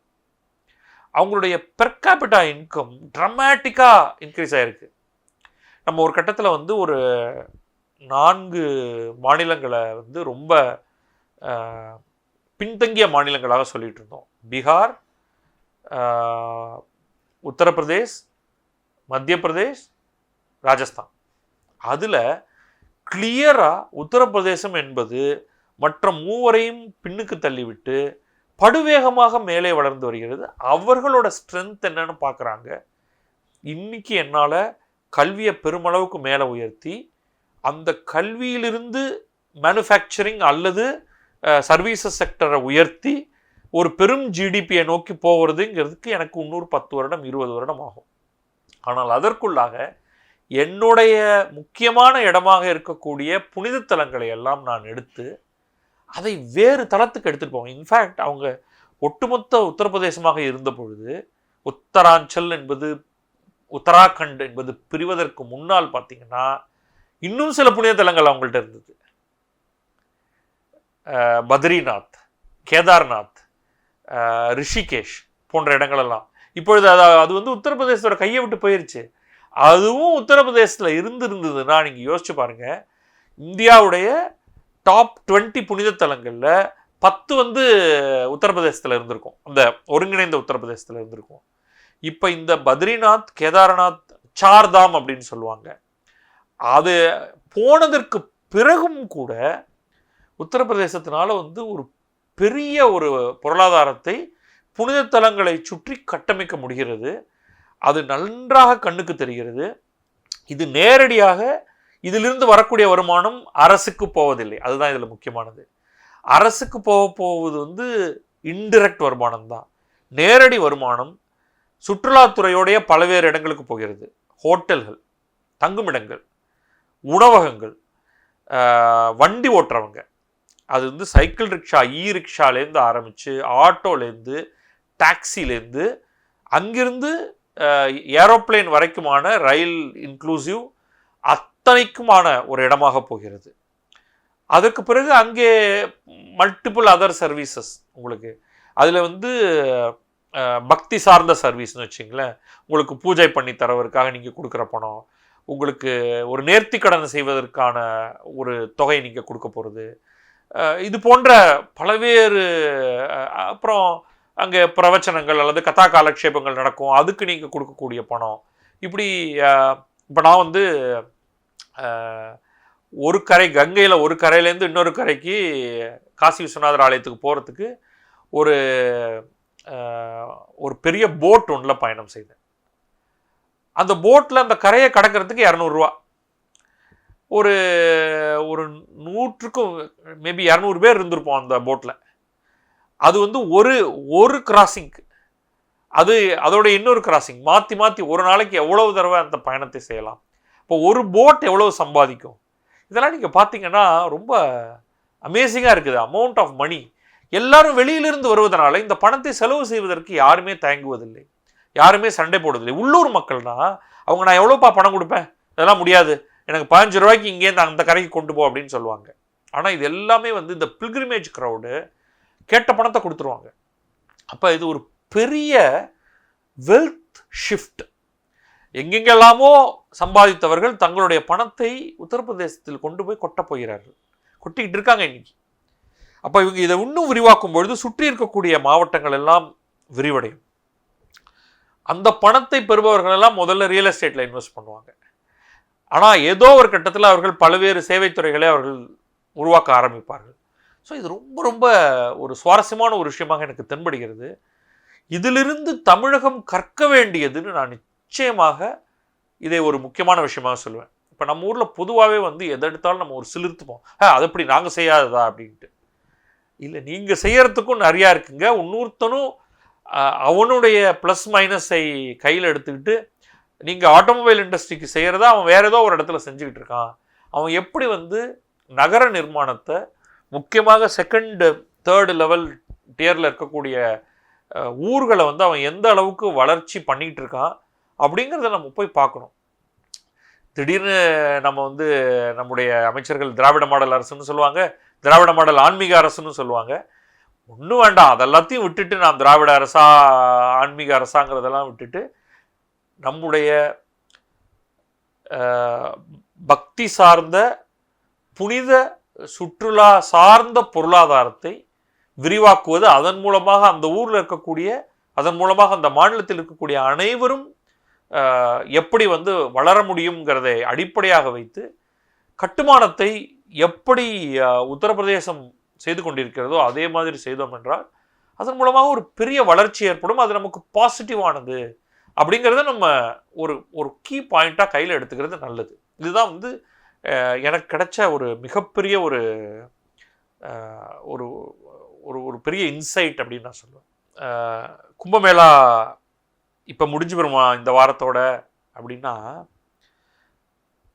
அவங்களுடைய பெர் கேபிட்டா இன்கம் ட்ரமேட்டிக்காக இன்க்ரீஸ் ஆகிருக்கு. நம்ம ஒரு கட்டத்தில் வந்து ஒரு 4 மாநிலங்களை வந்து ரொம்ப பின்தங்கிய மாநிலங்களாக சொல்லிட்டு இருந்தோம். பீகார், உத்தரப்பிரதேஷ், மத்திய பிரதேஷ், ராஜஸ்தான். அதில் கிளியராக உத்தரப்பிரதேசம் என்பது மற்ற 3வரையும் பின்னுக்கு தள்ளிவிட்டு படுவேகமாக மேலே வளர்ந்து வருகிறது. அவர்களோட ஸ்ட்ரென்த் என்னன்னு பார்க்குறாங்க. இன்னைக்கு என்னால் கல்வியை பெருமளவுக்கு மேலே உயர்த்தி அந்த கல்வியிலிருந்து மேனுஃபேக்சரிங் அல்லது சர்வீசஸ் செக்டரை உயர்த்தி ஒரு பெரும் ஜிடிபியை நோக்கி போகிறதுங்கிறதுக்கு எனக்கு இன்னொரு 10 வருடம் 20 வருடம் ஆகும். ஆனால் அதற்குள்ளாக என்னுடைய முக்கியமான இடமாக இருக்கக்கூடிய புனித தலங்களை எல்லாம் நான் எடுத்து அதை வேறு தளத்துக்கு எடுத்துகிட்டு போவாங்க. இன்ஃபேக்ட் அவங்க ஒட்டுமொத்த உத்தரப்பிரதேசமாக இருந்த பொழுது உத்தராஞ்சல் என்பது உத்தராகண்ட் என்பது பிரிவதற்கு முன்னால் பார்த்தீங்கன்னா இன்னும் சில புனித தலங்கள் அவங்கள்ட்ட இருந்தது. பத்ரிநாத், கேதார்நாத், ரிஷிகேஷ் போன்ற இடங்களெல்லாம் இப்பொழுது அது வந்து உத்தரப்பிரதேசத்தோட கையை விட்டு போயிருச்சு. அதுவும் உத்தரப்பிரதேசத்தில் இருந்ததுன்னா நீங்கள் யோசிச்சு பாருங்க, இந்தியாவுடைய டாப் 20 புனித தலங்களில் 10 வந்து உத்தரப்பிரதேசத்தில் இருந்திருக்கும், அந்த ஒருங்கிணைந்த உத்தரப்பிரதேசத்தில் இருந்திருக்கும். இப்போ இந்த பத்ரிநாத், கேதார்நாத், சார்தாம் அப்படின்னு சொல்லுவாங்க. அது போனதற்கு பிறகும் கூட உத்தரப்பிரதேசத்தினால வந்து ஒரு பெரிய ஒரு பொருளாதாரத்தை புனித தலங்களை சுற்றி கட்டமைக்க முடிகிறது. அது நன்றாக கண்ணுக்கு தெரிகிறது. இது நேரடியாக இதிலிருந்து வரக்கூடிய வருமானம் அரசுக்கு போவதில்லை. அதுதான் இதில் முக்கியமானது. அரசுக்கு போவது வந்து இன்டிரெக்ட் வருமானம் தான். நேரடி வருமானம் சுற்றுலாத்துறையோடைய பல்வேறு இடங்களுக்கு போகிறது. ஹோட்டல்கள், தங்குமிடங்கள், உணவகங்கள், வண்டி ஓட்டுறவங்க, அது வந்து சைக்கிள் ரிக்ஷா, ரிக்ஷாலேருந்து ஆரம்பித்து ஆட்டோலேருந்து டாக்ஸிலேருந்து அங்கிருந்து ஏரோப்ளேன் வரைக்குமான ரயில் இன்க்ளூசிவ் அத்தனைக்குமான ஒரு இடமாக போகிறது. அதற்கு பிறகு அங்கே மல்டிபிள் அதர் சர்வீசஸ் உங்களுக்கு. அதில் வந்து பக்தி சார்ந்த சர்வீஸ்னு வச்சிங்களேன், உங்களுக்கு பூஜை பண்ணி தரவதற்காக நீங்கள் கொடுக்குற பணம், உங்களுக்கு ஒரு நேர்த்தி கடன் செய்வதற்கான ஒரு தொகை நீங்கள் கொடுக்க போகிறது, இது போன்ற பல்வேறு, அப்புறம் அங்கே பிரவச்சனங்கள் அல்லது கதா காலக்ஷேபங்கள் நடக்கும், அதுக்கு நீங்கள் கொடுக்கக்கூடிய பணம், இப்படி. இப்போ நான் வந்து ஒரு கரை கங்கையில் ஒரு கரையிலேருந்து இன்னொரு கரைக்கு காசி விஸ்வநாதர் ஆலயத்துக்கு போகிறதுக்கு ஒரு பெரிய போட் ஒன்றில் பயணம் செய்தேன். அந்த போட்டில் அந்த கரையை கடக்கிறதுக்கு 200 ரூபா. ஒரு 100க்கும் மேபி 200 பேர் இருந்திருப்போம் அந்த போட்டில். அது வந்து ஒரு கிராசிங்க்கு, அதோட இன்னொரு கிராசிங் மாற்றி மாற்றி ஒரு நாளைக்கு எவ்வளவு தடவை அந்த பயணத்தை செய்யலாம். இப்போ ஒரு போட் எவ்வளவு சம்பாதிக்கும், இதெல்லாம் நீங்கள் பார்த்தீங்கன்னா ரொம்ப அமேசிங்காக இருக்குது. Amount of money. எல்லாரும் வெளியிலிருந்து வருவதனால இந்த பணத்தை செலவு செய்வதற்கு யாருமே தயங்குவதில்லை, யாருமே சண்டை போடுவதில்லை. உள்ளூர் மக்கள்னா அவங்க நான் எவ்வளோப்பா பணம் கொடுப்பேன், இதெல்லாம் முடியாது, எனக்கு 15 ரூபாய்க்கு இங்கேருந்து அந்த கரைக்கு கொண்டு போ அப்படின்னு சொல்லுவாங்க. ஆனால் இது எல்லாமே வந்து இந்த பில்கிரிமேஜ் க்ரௌடு கேட்ட பணத்தை கொடுத்துருவாங்க. அப்போ இது ஒரு பெரிய வெல்த் ஷிஃப்ட். எங்கெங்கெல்லாமோ சம்பாதித்தவர்கள் தங்களுடைய பணத்தை உத்தரப்பிரதேசத்தில் கொண்டு போய் போகிறார்கள், கொட்டிக்கிட்டு இருக்காங்க இன்னைக்கு. அப்போ இவங்க இதை இன்னும் விரிவாக்கும் பொழுது சுற்றி இருக்கக்கூடிய மாவட்டங்கள் எல்லாம் விரிவடையும். அந்த பணத்தை பெறுபவர்கள் எல்லாம் முதல்ல ரியல் எஸ்டேட்டில் இன்வெஸ்ட் பண்ணுவாங்க. ஆனால் ஏதோ ஒரு கட்டத்தில் அவர்கள் பல்வேறு சேவைத்துறைகளை அவர்கள் உருவாக்க ஆரம்பிப்பார்கள். ஸோ இது ரொம்ப ரொம்ப ஒரு சுவாரஸ்யமான ஒரு விஷயமாக எனக்கு தென்படுகிறது. இதிலிருந்து தமிழகம் கற்க வேண்டியதுன்னு நான் நிச்சயமாக இதை ஒரு முக்கியமான விஷயமாக சொல்லுவேன். இப்போ நம்ம ஊரில் பொதுவாகவே வந்து எதை எடுத்தாலும் நம்ம ஒரு சிலிர்த்துப்போம், அது எப்படி நாங்கள் செய்யாததா அப்படின்ட்டு. இல்லை, நீங்கள் செய்யறதுக்கும் நிறையா இருக்குங்க. இன்னொருத்தனும் அவனுடைய ப்ளஸ் மைனஸை கையில் எடுத்துக்கிட்டு நீங்கள் ஆட்டோமொபைல் இண்டஸ்ட்ரிக்கு செய்கிறத அவன் வேறு ஏதோ ஒரு இடத்துல செஞ்சுக்கிட்டு இருக்கான். அவன் எப்படி வந்து நகர நிர்மாணத்தை, முக்கியமாக செகண்ட் தேர்டு லெவல் டியரில் இருக்கக்கூடிய ஊர்களை வந்து அவன் எந்த அளவுக்கு வளர்ச்சி பண்ணிகிட்டு இருக்கான் அப்படிங்கிறத நம்ம போய் பார்க்கணும். திடீர்னு நம்ம வந்து நம்முடைய அமைச்சர்கள் திராவிட மாடல் அரசுன்னு சொல்லுவாங்க, திராவிட மாடல் ஆன்மீக அரசுன்னு சொல்லுவாங்க. ஒன்றும் வேண்டாம், அதெல்லாத்தையும் விட்டுட்டு நான் திராவிட அரசா ஆன்மீக அரசாங்கிறதெல்லாம் விட்டுட்டு நம்முடைய பக்தி சார்ந்த புனித சுற்றுலா சார்ந்த பொருளாதாரத்தை விரிவாக்குவது, அதன் மூலமாக அந்த ஊரில் இருக்கக்கூடிய, அதன் மூலமாக அந்த மாநிலத்தில் இருக்கக்கூடிய அனைவரும் எப்படி வந்து வளர முடியுங்கிறதை அடிப்படையாக வைத்து கட்டுமானத்தை எப்படி உத்தரப்பிரதேசம் செய்து கொண்டிருக்கிறதோ அதே மாதிரி செய்தோம் என்றால் அதன் மூலமாக ஒரு பெரிய வளர்ச்சி ஏற்படும். அது நமக்கு பாசிட்டிவானது அப்படிங்கிறத நம்ம ஒரு கீ பாயிண்ட்டாக கையில் எடுத்துக்கிறது நல்லது. இதுதான் வந்து எனக்கு கிடைச்ச ஒரு மிகப்பெரிய ஒரு ஒரு பெரிய இன்சைட் அப்படின்னு நான் சொல்லுவேன். கும்பமேளா இப்போ முடிஞ்சு வருமா இந்த வாரத்தோட அப்படின்னா,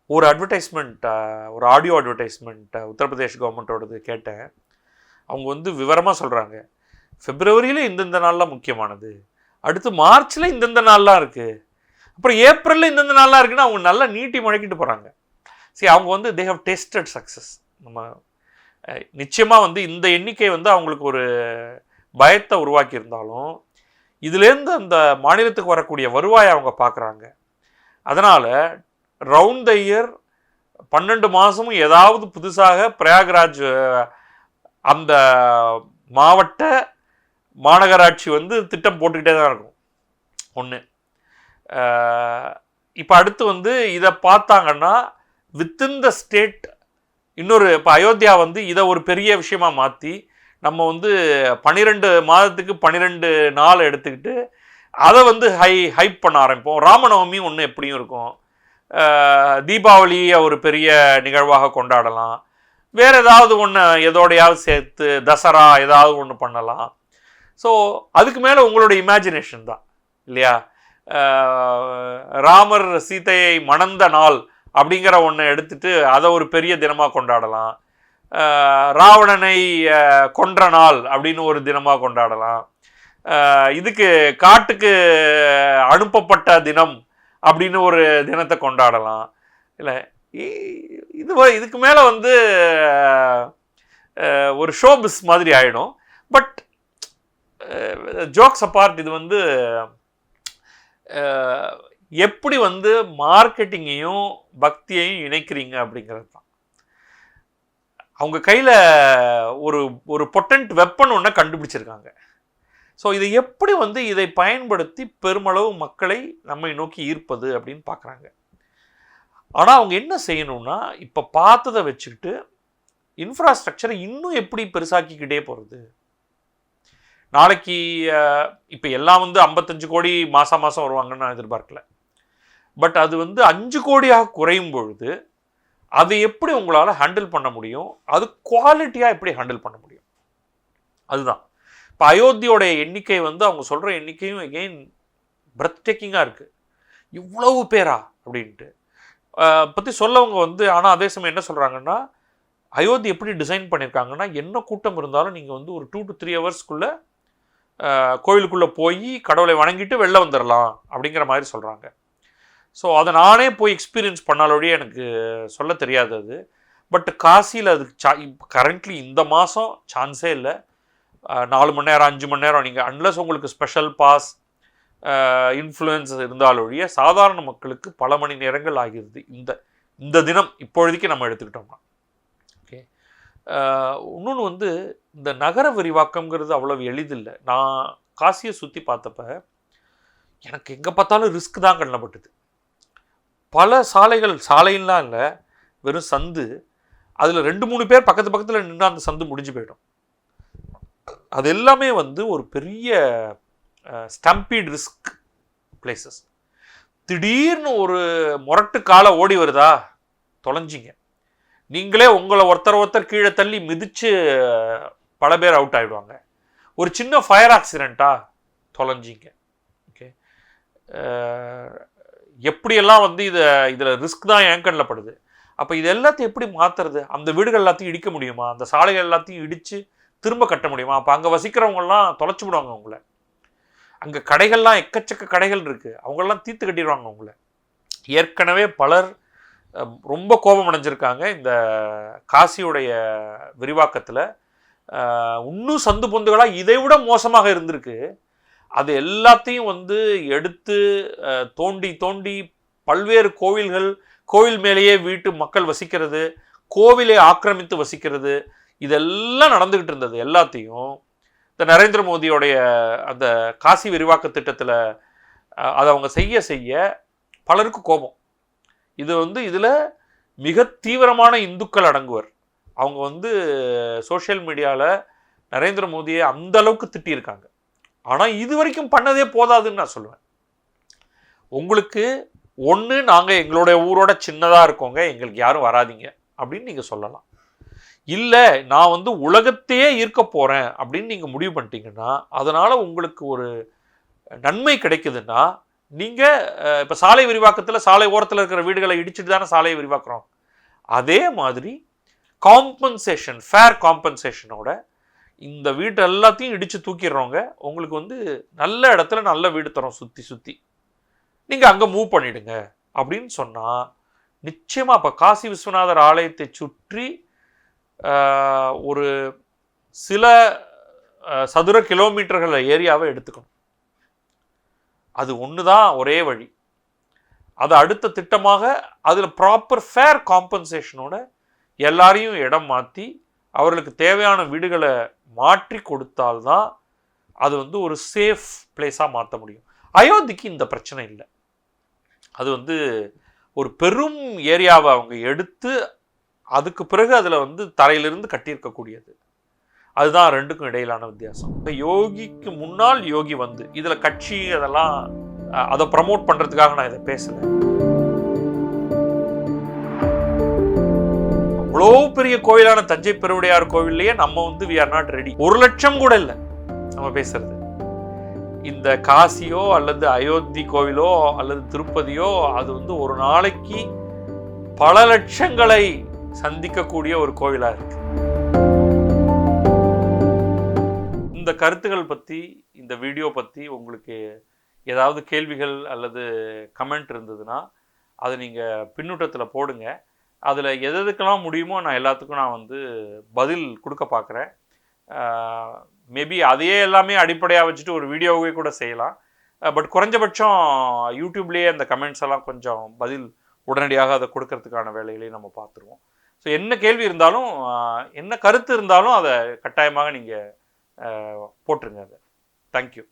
ஒரு அட்வர்டைஸ்மெண்ட், ஒரு ஆடியோ அட்வர்டைஸ்மெண்ட் உத்தரப்பிரதேஷ் கவர்மெண்ட்டோடது கேட்டேன். அவங்க வந்து விவரமாக சொல்கிறாங்க, பிப்ரவரியில் இந்தந்த நாள்லாம் முக்கியமானது, அடுத்து மார்ச்சில் இந்தந்த நாள்லாம் இருக்குது, அப்புறம் ஏப்ரலில் இந்தந்த நாள்லாம் இருக்குன்னு அவங்க நல்லா நீட்டி முழக்கிட்டு போகிறாங்க. சரி, அவங்க வந்து தே ஹவ் டேஸ்டட் சக்ஸஸ். நம்ம நிச்சயமாக வந்து இந்த எண்ணிக்கை வந்து அவங்களுக்கு ஒரு பயத்தை உருவாக்கி இருந்தாலும் இதுலேருந்து அந்த மாநிலத்துக்கு வரக்கூடிய வருவாயை அவங்க பார்க்குறாங்க. அதனால் ரவுண்ட் த இயர் 12 மாதமும் ஏதாவது புதுசாக பிரயாக்ராஜ் அந்த மாவட்ட மாநகராட்சி வந்து திட்டம் போட்டுக்கிட்டே தான் இருக்கும். ஒன்று. இப்போ அடுத்து வந்து இதை பார்த்தாங்கன்னா வித்தின் த ஸ்டேட் இன்னொரு, இப்போ அயோத்தியா வந்து இதை ஒரு பெரிய விஷயமாக மாற்றி நம்ம வந்து 12 மாதத்துக்கு 12 நாள் எடுத்துக்கிட்டு அதை வந்து ஹைப் பண்ண ஆரம்பிப்போம். ராமநவமி ஒன்று எப்படியும் இருக்கும், தீபாவளியை ஒரு பெரிய நிகழ்வாக கொண்டாடலாம், வேறு ஏதாவது ஒன்று எதோடையாவது சேர்த்து தசரா ஏதாவது ஒன்று பண்ணலாம். ஸோ அதுக்கு மேலே உங்களோட இமேஜினேஷன் தான் இல்லையா. ராமர் சீதையை மணந்த நாள் அப்படிங்கிற ஒன்று எடுத்துட்டு அதை ஒரு பெரிய தினமாக கொண்டாடலாம், ராவணனை கொன்ற நாள் அப்படின்னு ஒரு தினமாக கொண்டாடலாம், இதுக்கு காட்டுக்கு அனுப்பப்பட்ட தினம் அப்படின்னு ஒரு தினத்தை கொண்டாடலாம். இல்லை, இதுக்கு மேலே வந்து ஒரு ஷோபிஸ் மாதிரி ஆகிடும். பட் ஜோக்ஸ் அப்பார்ட், இது வந்து எப்படி வந்து மார்க்கெட்டிங்கையும் பக்தியையும் இணைக்கிறீங்க அப்படிங்கிறது தான். அவங்க கையில் ஒரு பொட்டன்ட் வெப்பன் ஒன்றை கண்டுபிடிச்சிருக்காங்க. ஸோ இதை எப்படி வந்து இதை பயன்படுத்தி பெருமளவு மக்களை நம்மை நோக்கி ஈர்ப்பது அப்படின்னு பார்க்குறாங்க. ஆனால் அவங்க என்ன செய்யணும்னா, இப்போ பார்த்ததை வச்சுக்கிட்டு இன்ஃப்ராஸ்ட்ரக்சரை இன்னும் எப்படி பெருசாக்கிக்கிட்டே போகிறது. நாளைக்கு இப்போ எல்லாம் வந்து 55 கோடி மாதம் வருவாங்கன்னு நான் எதிர்பார்க்கல. பட் அது வந்து 5 கோடியாக குறையும் பொழுது அதை எப்படி உங்களால் ஹேண்டில் பண்ண முடியும், அது குவாலிட்டியாக எப்படி ஹேண்டில் பண்ண முடியும், அதுதான். இப்போ அயோத்தியோடைய எண்ணிக்கை வந்து அவங்க சொல்கிற எண்ணிக்கையும் எகெயின் பிரெத் டேக்கிங்காக இருக்குது. இவ்வளவு பேரா அப்படின்ட்டு பற்றி சொல்லவங்க வந்து, ஆனால் அதே சமயம் என்ன சொல்கிறாங்கன்னா, அயோத்தி எப்படி டிசைன் பண்ணியிருக்காங்கன்னா, என்ன கூட்டம் இருந்தாலும் நீங்கள் வந்து ஒரு 2 to 3 ஹவர்ஸ்க்குள்ளே கோயிலுக்குள்ளே போய் கடவுளை வணங்கிட்டு வெளில வந்துடலாம் அப்படிங்கிற மாதிரி சொல்கிறாங்க. ஸோ அதை நானே போய் எக்ஸ்பீரியன்ஸ் பண்ணாலோடய எனக்கு சொல்ல தெரியாது அது. பட் காசியில் அதுக்கு கரண்ட்லி இந்த மாதம் சான்ஸே இல்லை. 4 மணி நேரம் 5 மணி நேரம் நீங்கள் அன்லஸ் உங்களுக்கு ஸ்பெஷல் பாஸ் இன்ஃப்ளூயன்ஸ் இருந்தாலொழிய சாதாரண மக்களுக்கு பல மணி நேரங்கள் ஆகிறது இந்த தினம் இப்பொழுதைக்கு நம்ம எடுத்துக்கிட்டோம்னா. ஓகே, இன்னொன்று வந்து இந்த நகர விரிவாக்கம்ங்கிறது அவ்வளவு எளிதில்லை. நான் காசியை சுற்றி பார்த்தப்ப எனக்கு எங்கே பார்த்தாலும் ரிஸ்க் தான் கண்ணப்பட்டது. பல சாலைலாம் இல்லை, வெறும் சந்து. அதில் 2-3 பேர் பக்கத்தில் நின்று அந்த சந்து முடிஞ்சு போயிடும். அது எல்லாமே வந்து ஒரு பெரிய ஸ்டம்பீட் ரிஸ்க் பிளேசஸ். திடீர்னு ஒரு முரட்டு காலை ஓடி வருதா, தொலைஞ்சிங்க. நீங்களே உங்களை ஒருத்தர் கீழே தள்ளி மிதித்து பல பேர் அவுட் ஆகிடுவாங்க. ஒரு சின்ன ஃபயர் ஆக்சிடெண்ட்டா, தொலைஞ்சிங்க. ஓகே, எப்படியெல்லாம் வந்து இதில் ரிஸ்க் தான் ஏங்கண்ணில் படுது. அப்போ இது எல்லாத்தையும் எப்படி மாற்றுறது? அந்த வீடுகள் எல்லாத்தையும் இடிக்க முடியுமா? அந்த சாலைகள் எல்லாத்தையும் இடித்து திரும்ப கட்ட முடியுமா? அப்போ அங்கே வசிக்கிறவங்கெல்லாம் தொலைச்சி விடுவாங்க உங்களை. அங்கே கடைகள்லாம் எக்கச்சக்க கடைகள் இருக்குது, அவங்களெல்லாம் தீர்த்து கட்டிடுவாங்க உங்களை. ஏற்கனவே பலர் ரொம்ப கோபம் அடைஞ்சிருக்காங்க இந்த காசியுடைய விரிவாக்கத்தில். இன்னும் சந்து பொந்துகளாக இதை விட மோசமாக இருந்திருக்கு. அது எல்லாத்தையும் வந்து எடுத்து தோண்டி பல்வேறு கோவில் மேலேயே வீட்டு மக்கள் வசிக்கிறது, கோவிலை ஆக்கிரமித்து வசிக்கிறது, இதெல்லாம் நடந்துக்கிட்டு இருந்தது. எல்லாத்தையும் இந்த நரேந்திர மோடியோடைய அந்த காசி விரிவாக்க திட்டத்தில் அதை அவங்க செய்ய பலருக்கு கோபம். இது வந்து இதில் மிக தீவிரமான இந்துக்கள் அடங்குவர். அவங்க வந்து சோஷியல் மீடியாவில் நரேந்திர மோடியை அந்த அளவுக்கு திட்டியிருக்காங்க. ஆனால் இது வரைக்கும் பண்ணதே போதாதுன்னு நான் சொல்லுவேன். உங்களுக்கு ஒன்று, நாங்கள் எங்களுடைய ஊரோட சின்னதாக இருக்கோங்க, எங்களுக்கு யாரும் வராதிங்க அப்படின்னு நீங்கள் சொல்லலாம். இல்லை, நான் வந்து உலகத்தையே ஈர்க்க போகிறேன் அப்படின்னு நீங்கள் முடிவு பண்ணிட்டீங்கன்னா, அதனால் உங்களுக்கு ஒரு நன்மை கிடைக்குதுன்னா, நீங்கள் இப்போ சாலை விரிவாக்கத்தில் சாலை ஓரத்தில் இருக்கிற வீடுகளை இடிச்சுட்டு தானே சாலையை விரிவாக்குறோம். அதே மாதிரி காம்பன்சேஷன், ஃபேர் காம்பன்சேஷனோட இந்த வீட்டை எல்லாத்தையும் இடித்து தூக்கிடுறவங்க உங்களுக்கு வந்து நல்ல இடத்துல நல்ல வீடு தரோம், சுற்றி நீங்கள் அங்கே மூவ் பண்ணிவிடுங்க அப்படின்னு சொன்னால், நிச்சயமாக இப்போ காசி விஸ்வநாதர் ஆலயத்தை சுற்றி ஒரு சில சதுர கிலோமீட்டர்கள் ஏரியாவை எடுத்துக்கணும். அது ஒன்று தான் ஒரே வழி. அது அடுத்த திட்டமாக அதில் ப்ராப்பர் ஃபேர் காம்பன்சேஷனோட எல்லாரையும் இடம் மாற்றி அவர்களுக்கு தேவையான வீடுகளை மாற்றி கொடுத்தால்தான் அது வந்து ஒரு சேஃப் பிளேஸாக மாற்ற முடியும். அயோத்திக்கு இந்த பிரச்சனை இல்லை. அது வந்து ஒரு பெரும் ஏரியாவை அவங்க எடுத்து அதுக்கு பிறகு அதில் வந்து தரையிலிருந்து கட்டியிருக்கக்கூடியது. அதுதான் ரெண்டுக்கும் இடையிலான வித்தியாசம். இப்போ யோகிக்கு முன்னால் யோகி வந்து இதில் கட்சி அதெல்லாம் அதை ப்ரமோட் பண்ணுறதுக்காக நான் இதை பேசலை. அவ்வளோ பெரிய கோயிலான தஞ்சை பெருவுடையார் கோவில்லையே நம்ம வந்து we are not ready. 1 லட்சம் கூட இல்லை நம்ம பேசுறது. இந்த காசியோ அல்லது அயோத்தி கோவிலோ அல்லது திருப்பதியோ அது வந்து ஒரு நாளைக்கு பல லட்சங்களை சந்திக்கக்கூடிய ஒரு கோவிலாக இருக்கு. இந்த கருத்துக்கள் பற்றி, இந்த வீடியோ பற்றி உங்களுக்கு ஏதாவது கேள்விகள் அல்லது கமெண்ட் இருந்ததுன்னா அதை நீங்கள் பின்னூட்டத்தில் போடுங்க. அதில் எதுக்கெல்லாம் முடியுமோ நான் எல்லாத்துக்கும் நான் வந்து பதில் கொடுக்க பார்க்குறேன். மேபி அதையே எல்லாமே அடிப்படையாக வச்சுட்டு ஒரு வீடியோவே கூட செய்யலாம். பட் குறைஞ்சபட்சம் யூடியூப்லேயே அந்த கமெண்ட்ஸ் எல்லாம் கொஞ்சம் பதில் உடனடியாக அதை கொடுக்கறதுக்கான வேலைகளையும் நம்ம பார்த்துருவோம். ஸோ என்ன கேள்வி இருந்தாலும் என்ன கருத்து இருந்தாலும் அதை கட்டாயமாக நீங்கள் போட்டுருங்க. அதை தேங்க்யூ.